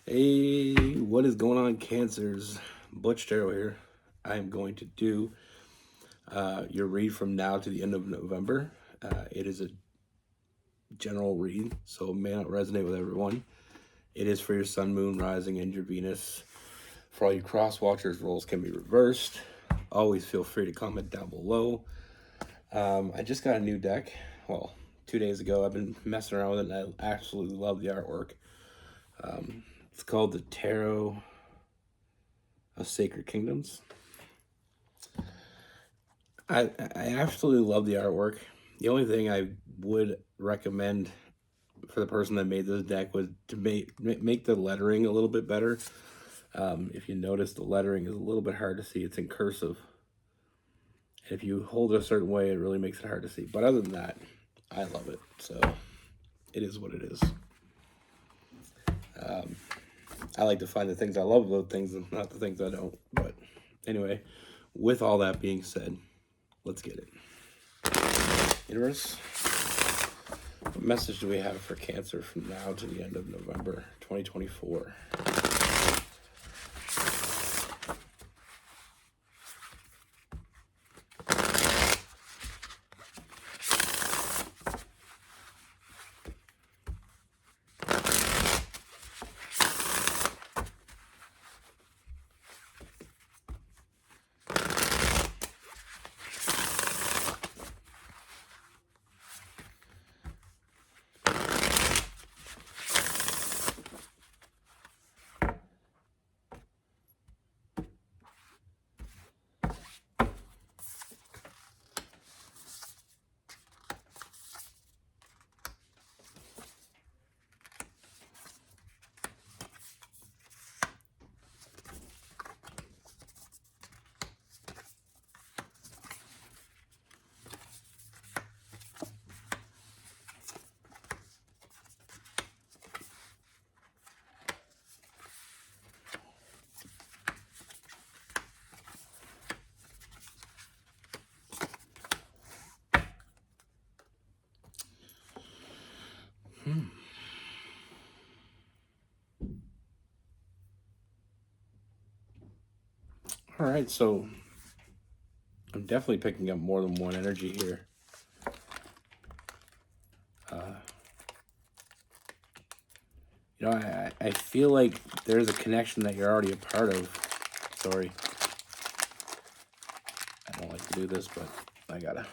Hey, what is going on, Cancers? Butch Darrow here. I am going to do your read from now to the end of November. It is a general read, so it may not resonate with everyone. It is for your Sun, Moon, Rising, and your Venus. For all you cross watchers, roles can be reversed. Always feel free to comment down below. I just got a new deck. Well, 2 days ago. I've been messing around with it, and I absolutely love the artwork. It's called the Tarot of Sacred Kingdoms. I absolutely love the artwork. The only thing I would recommend for the person that made this deck was to make the lettering a little bit better. If you notice, the lettering is a little bit hard to see. It's in cursive. If you hold it a certain way, it really makes it hard to see. But other than that, I love it. So it is what it is. I like to find the things I love about things and not the things I don't. But anyway, with all that being said, let's get it. Universe, what message do we have for Cancer from now to the end of November 2024? All right, so I'm definitely picking up more than one energy here. I feel like there's a connection that you're already a part of. Sorry. I don't like to do this, but I gotta.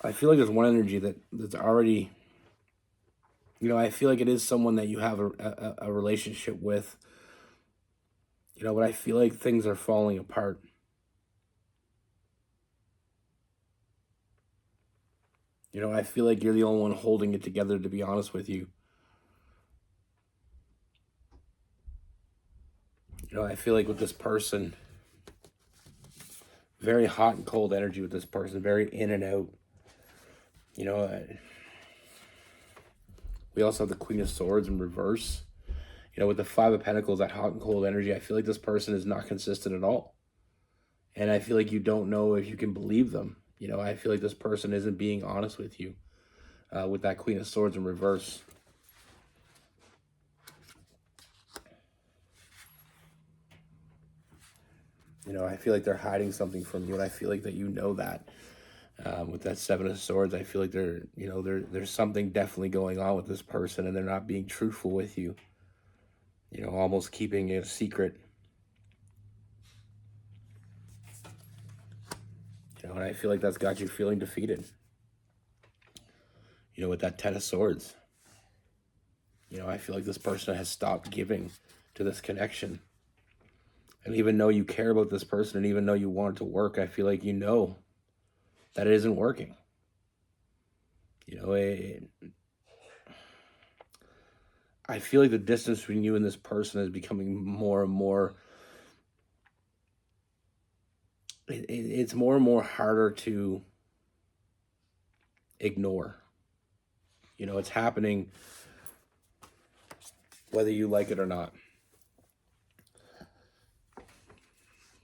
I feel like there's one energy that's already, I feel like it is someone that you have a relationship with, but I feel like things are falling apart. I feel like you're the only one holding it together, to be honest with you. I feel like with this person, very hot and cold energy with this person, very in and out. We also have the Queen of Swords in reverse. With the Five of Pentacles, that hot and cold energy, I feel like this person is not consistent at all. And I feel like you don't know if you can believe them. I feel like this person isn't being honest with you with that Queen of Swords in reverse. I feel like they're hiding something from you, and I feel like that that. With that Seven of Swords, I feel like there's something definitely going on with this person, and they're not being truthful with you. Almost keeping it a secret. And I feel like that's got you feeling defeated. With that Ten of Swords. I feel like this person has stopped giving to this connection. And even though you care about this person and even though you want it to work, I feel like that it isn't working. I feel like the distance between you and this person is becoming more and more. It's more and more harder to ignore. It's happening whether you like it or not.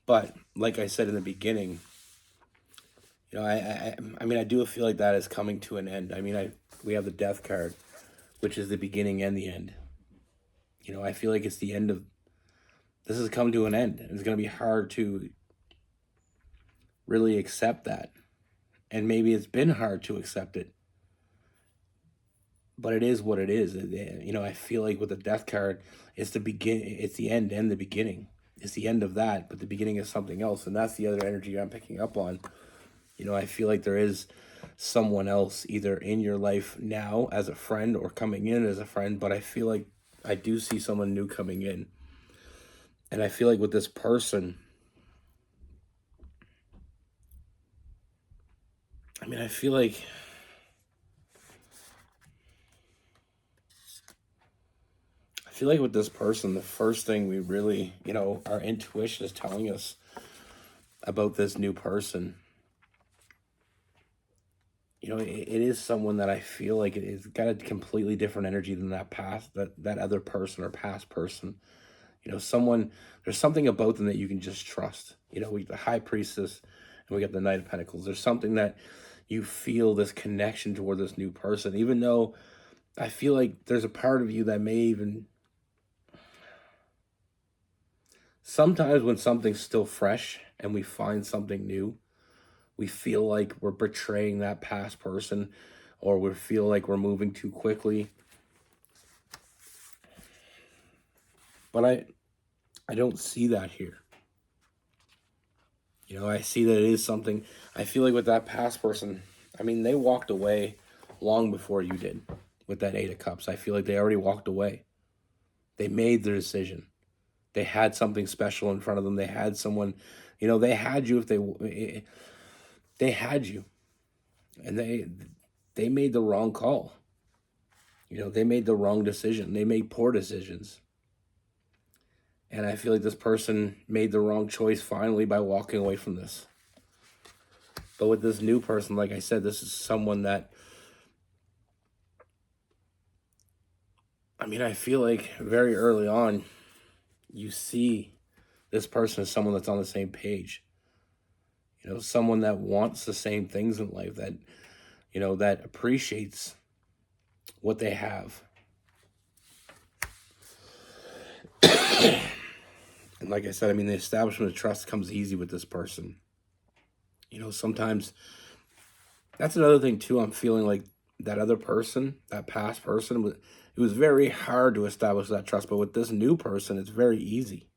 But like I said in the beginning, I do feel like that is coming to an end. We have the Death card, which is the beginning and the end. I feel like it's the end of, this has come to an end. It's going to be hard to really accept that. And maybe it's been hard to accept it, but it is what it is. I feel like with the death card, it's the end and the beginning. It's the end of that, but the beginning is something else. And that's the other energy I'm picking up on. I feel like there is someone else either in your life now as a friend or coming in as a friend, but I feel like I do see someone new coming in. And I feel like with this person, I feel like with this person, the first thing we really, our intuition is telling us about this new person, it is someone that I feel like it's got a completely different energy than that other person or past person. There's something about them that you can just trust. We the High Priestess and we got the Knight of Pentacles. There's something that you feel this connection toward this new person, even though I feel like there's a part of you that may even, sometimes when something's still fresh and we find something new, we feel like we're betraying that past person, or we feel like we're moving too quickly. But I don't see that here. I see that it is something, I feel like with that past person, they walked away long before you did with that Eight of Cups. I feel like they already walked away. They made their decision. They had something special in front of them. They had someone, they had you they had you, and they made the wrong call. They made the wrong decision. They made poor decisions. And I feel like this person made the wrong choice finally by walking away from this. But with this new person, like I said, this is someone that, I feel like very early on, you see this person as someone that's on the same page. Someone that wants the same things in life, that, that appreciates what they have. And like I said, the establishment of trust comes easy with this person. Sometimes that's another thing too. I'm feeling like that other person, that past person, it was very hard to establish that trust. But with this new person, it's very easy.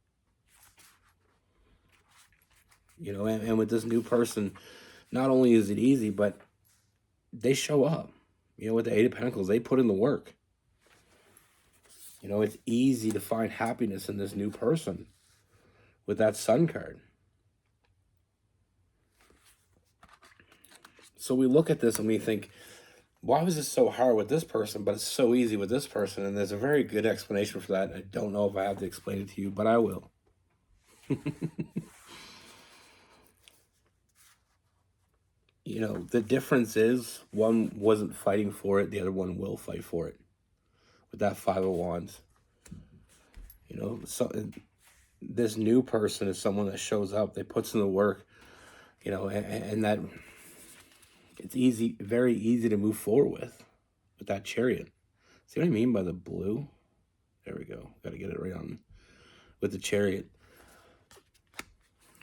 And with this new person, not only is it easy, but they show up. With the Eight of Pentacles, they put in the work. It's easy to find happiness in this new person with that Sun card. So we look at this and we think, why was this so hard with this person, but it's so easy with this person? And there's a very good explanation for that. I don't know if I have to explain it to you, but I will. The difference is one wasn't fighting for it. The other one will fight for it with that Five of Wands. So this new person is someone that shows up, they puts in the work, and that it's easy, very easy to move forward with that Chariot. See what I mean by the blue? There we go. Got to get it right on with the Chariot.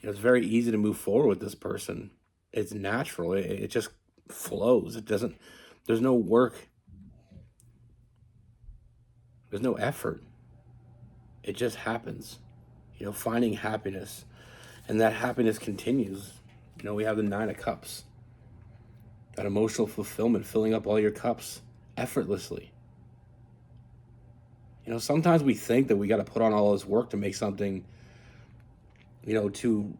It's very easy to move forward with this person. It's natural. It just flows. There's no work. There's no effort. It just happens. Finding happiness. And that happiness continues. We have the Nine of Cups. That emotional fulfillment, filling up all your cups effortlessly. Sometimes we think that we got to put on all this work to make something, to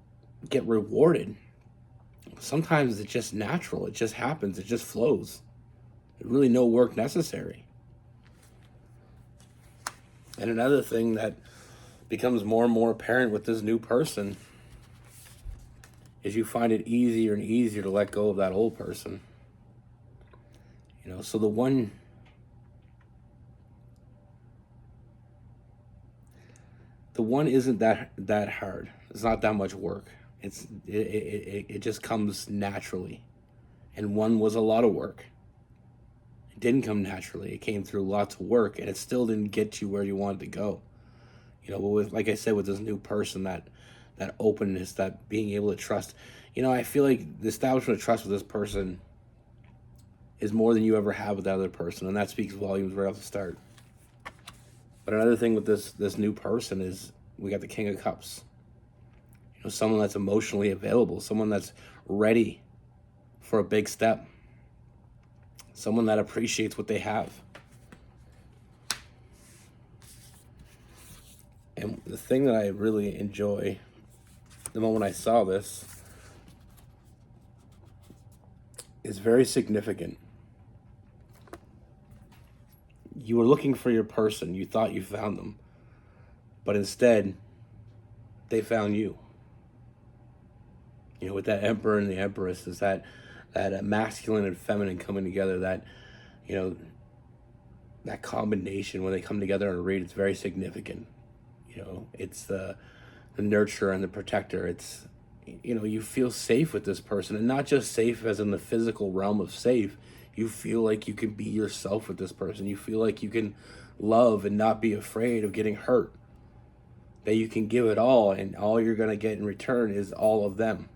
get rewarded. Sometimes it's just natural. It just happens. It just flows. There's really no work necessary. And another thing that becomes more and more apparent with this new person is you find it easier and easier to let go of that old person. So the one isn't that hard. It's not that much work. It just comes naturally. And one was a lot of work. It didn't come naturally. It came through lots of work, and it still didn't get you where you wanted to go. But with, like I said, with this new person, that openness, that being able to trust. I feel like the establishment of trust with this person is more than you ever have with that other person, and that speaks volumes right off the start. But another thing with this new person is we got the King of Cups. Someone that's emotionally available, someone that's ready for a big step, someone that appreciates what they have. And the thing that I really enjoy the moment I saw this is very significant. You were looking for your person, you thought you found them, but instead they found you. With that Emperor and the Empress, is that masculine and feminine coming together, that combination when they come together in a read, it's very significant. It's the nurturer and the protector. It's, you feel safe with this person, and not just safe as in the physical realm of safe. You feel like you can be yourself with this person. You feel like you can love and not be afraid of getting hurt. That you can give it all, and all you're going to get in return is all of them.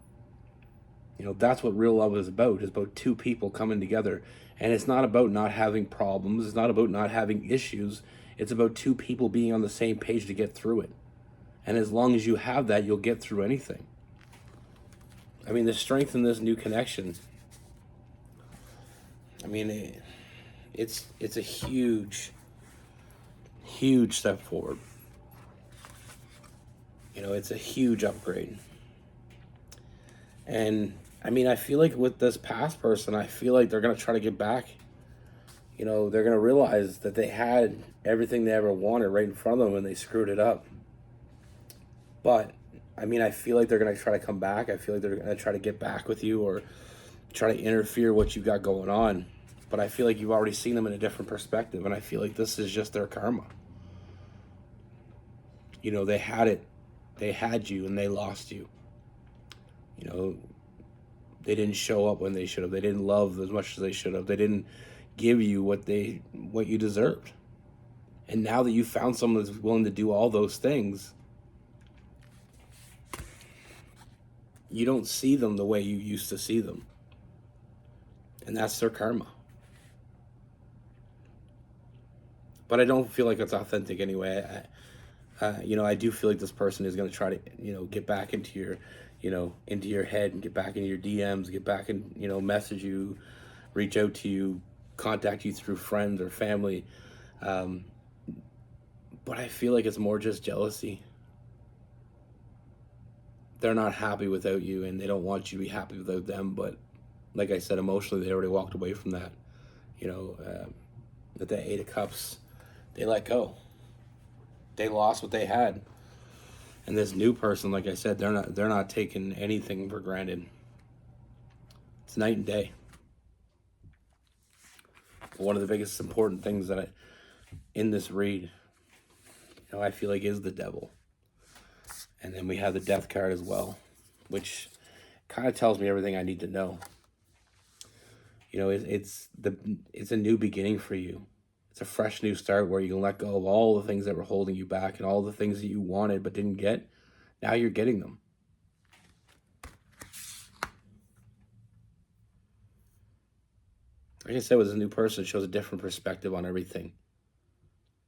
That's what real love is about. It's about two people coming together. And it's not about not having problems. It's not about not having issues. It's about two people being on the same page to get through it. And as long as you have that, you'll get through anything. The strength in this new connection, it's a huge, huge step forward. It's a huge upgrade. And I feel like with this past person, I feel like they're going to try to get back. They're going to realize that they had everything they ever wanted right in front of them and they screwed it up. But, I feel like they're going to try to come back. I feel like they're going to try to get back with you or try to interfere what you've got going on. But I feel like you've already seen them in a different perspective, and I feel like this is just their karma. They had it. They had you, and they lost you. They didn't show up when they should have. They didn't love as much as they should have. They didn't give you what you deserved. And now that you found someone that's willing to do all those things, you don't see them the way you used to see them. And that's their karma. But I don't feel like it's authentic anyway. I do feel like this person is going to try to, get back into your head and get back into your DMs, get back and, message you, reach out to you, contact you through friends or family. But I feel like it's more just jealousy. They're not happy without you, and they don't want you to be happy without them. But like I said, emotionally, they already walked away from that. With the Eight of Cups, they let go. They lost what they had. And this new person, like I said, they're not taking anything for granted. It's night and day. One of the biggest important things that in this read, I feel like is the devil. And then we have the death card as well, which kind of tells me everything I need to know. It's a new beginning for you. It's a fresh new start where you can let go of all the things that were holding you back and all the things that you wanted but didn't get. Now you're getting them. Like I said, with this new person, it shows a different perspective on everything.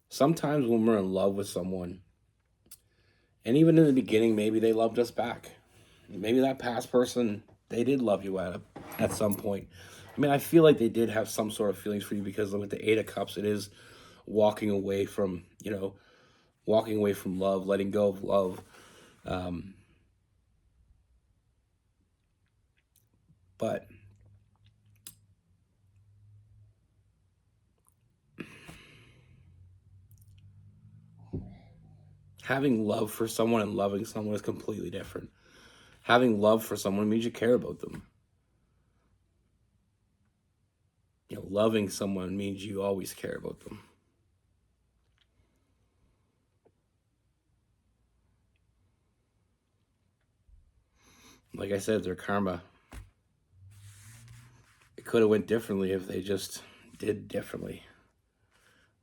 Sometimes when we're in love with someone, and even in the beginning, maybe they loved us back. Maybe that past person, they did love you at some point. I feel like they did have some sort of feelings for you because with the Eight of Cups, it is walking away from love, letting go of love. But having love for someone and loving someone is completely different. Having love for someone means you care about them. Loving someone means you always care about them. Like I said, their karma. It could have went differently if they just did differently.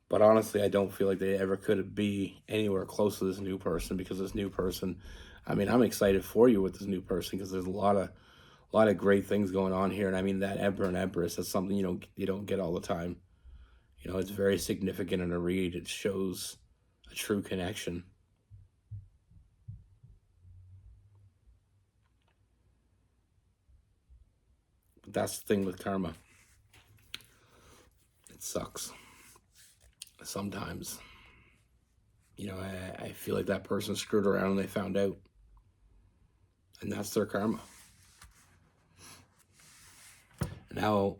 But honestly, I don't feel like they ever could be anywhere close to this new person, because this new person, I mean, I'm excited for you with this new person because there's a lot of great things going on here. And I mean, that Emperor and Empress, that's something you don't get all the time. It's very significant in a read. It shows a true connection. But that's the thing with karma. It sucks. Sometimes, I feel like that person screwed around and they found out. And that's their karma. Now,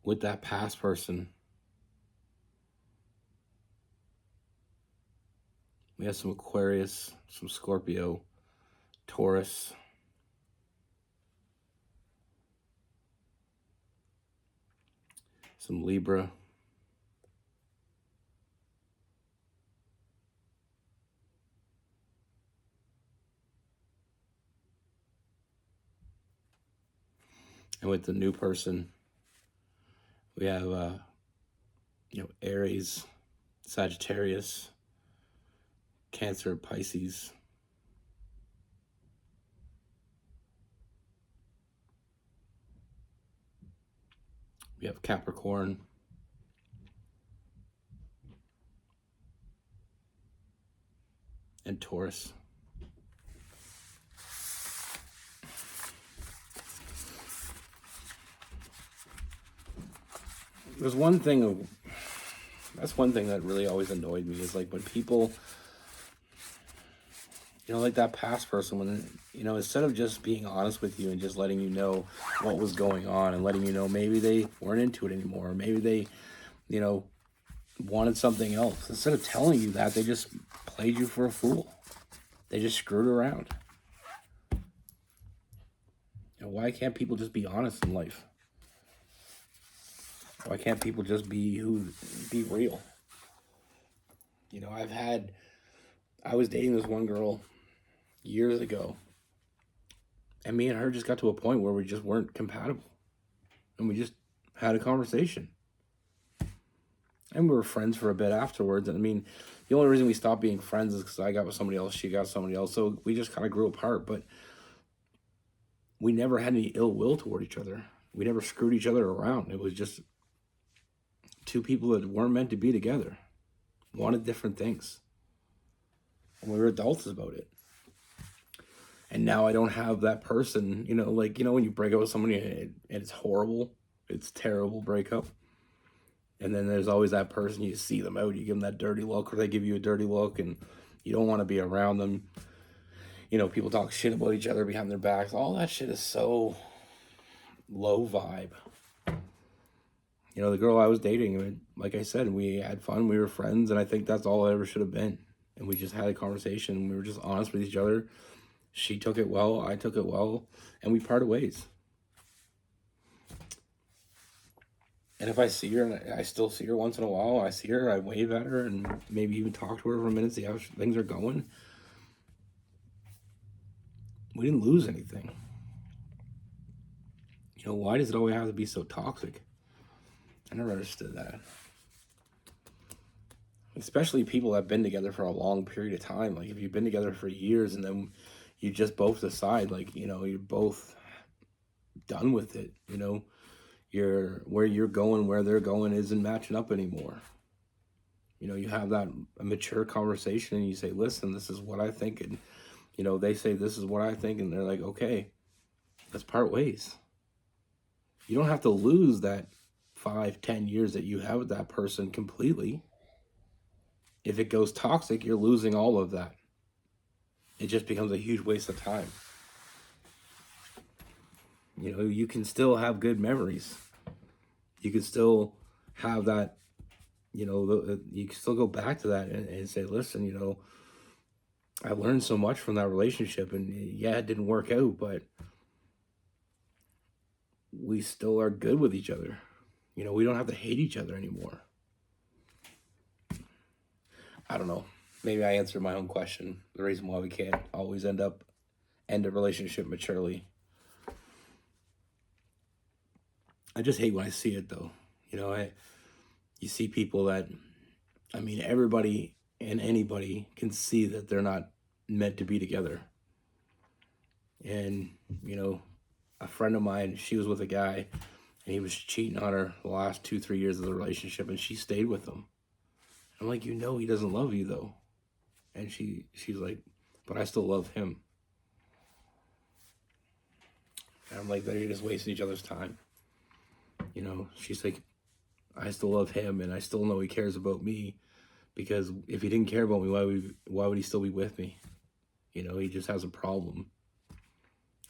with that past person, we have some Aquarius, some Scorpio, Taurus, some Libra, and with the new person, we have Aries, Sagittarius, Cancer, Pisces. We have Capricorn, and Taurus. There's one thing that's one thing that really always annoyed me, is like when people, like that past person, when, instead of just being honest with you and just letting you know what was going on and letting you know maybe they weren't into it anymore, or maybe they, wanted something else. Instead of telling you that, they just played you for a fool. They just screwed around. And why can't people just be honest in life? Why can't people just be real? I was dating this one girl years ago, and me and her just got to a point where we just weren't compatible. And we just had a conversation. And we were friends for a bit afterwards. And I mean, the only reason we stopped being friends is because I got with somebody else, she got somebody else. So we just kind of grew apart. But we never had any ill will toward each other. We never screwed each other around. It was just two people that weren't meant to be together, wanted different things. And we were adults about it. And now I don't have that person, when you break up with somebody and it's horrible, it's terrible breakup. And then there's always that person, you see them out, you give them that dirty look, or they give you a dirty look, and you don't want to be around them. People talk shit about each other behind their backs. All that shit is so low vibe. The girl I was dating, like I said, we had fun, we were friends, and I think that's all it ever should have been. And we just had a conversation, and we were just honest with each other. She took it well, I took it well, and we parted ways. And if I see her, and I still see her once in a while, I see her, I wave at her, and maybe even talk to her for a minute, see how things are going. We didn't lose anything. Why does it always have to be so toxic? I never understood that. Especially people that have been together for a long period of time. Like, if you've been together for years and then you just both decide, you're both done with it, where you're going, where they're going isn't matching up anymore. You have that mature conversation and you say, listen, this is what I think. And, they say, this is what I think. And they're like, okay, let's part ways. You don't have to lose that 5-10 years that you have with that person completely. If it goes toxic, you're losing all of that. It just becomes a huge waste of time. You can still have good memories. You can still have that, you can still go back to that and say, listen, I learned so much from that relationship, and yeah, it didn't work out, but we still are good with each other. We don't have to hate each other anymore. I don't know. Maybe I answered my own question. The reason why we can't always end a relationship maturely. I just hate when I see it though. You know, you see people that, I mean, everybody and anybody can see that they're not meant to be together. And, you know, a friend of mine, she was with a guy and he was cheating on her the last 2, 3 years of the relationship, and she stayed with him. I'm like, you know, he doesn't love you though. And she's like, but I still love him. And I'm like, they're just wasting each other's time. You know, she's like, I still love him and I still know he cares about me, because if he didn't care about me, why would he still be with me? You know, he just has a problem.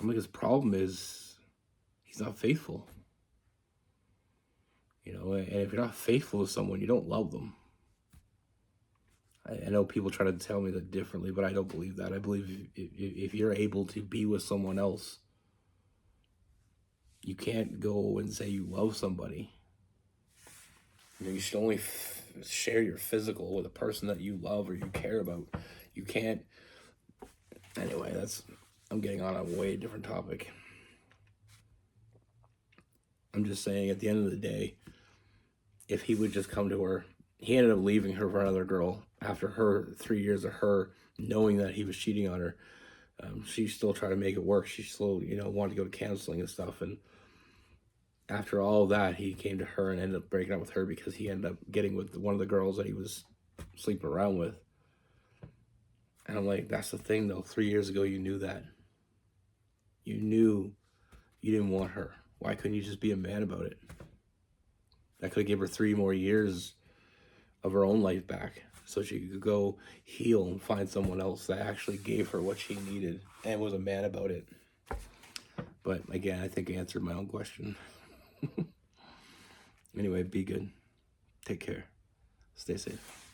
I'm like, his problem is he's not faithful. You know, and if you're not faithful to someone, you don't love them. I know people try to tell me that differently, but I don't believe that. I believe if you're able to be with someone else, you can't go and say you love somebody. You know, you should only share your physical with a person that you love or you care about. You can't. Anyway, I'm getting on a way different topic. I'm just saying, at the end of the day, if he would just come to her, he ended up leaving her for another girl after her 3 years of her knowing that he was cheating on her. She still tried to make it work. She still, you know, wanted to go to counseling and stuff. And after all that, he came to her and ended up breaking up with her because he ended up getting with one of the girls that he was sleeping around with. And I'm like, that's the thing though. 3 years ago, you knew that. You knew you didn't want her. Why couldn't you just be a man about it? That could have given her 3 more years of her own life back, so she could go heal and find someone else that actually gave her what she needed and was a man about it. But again, I think I answered my own question. Anyway, be good. Take care. Stay safe.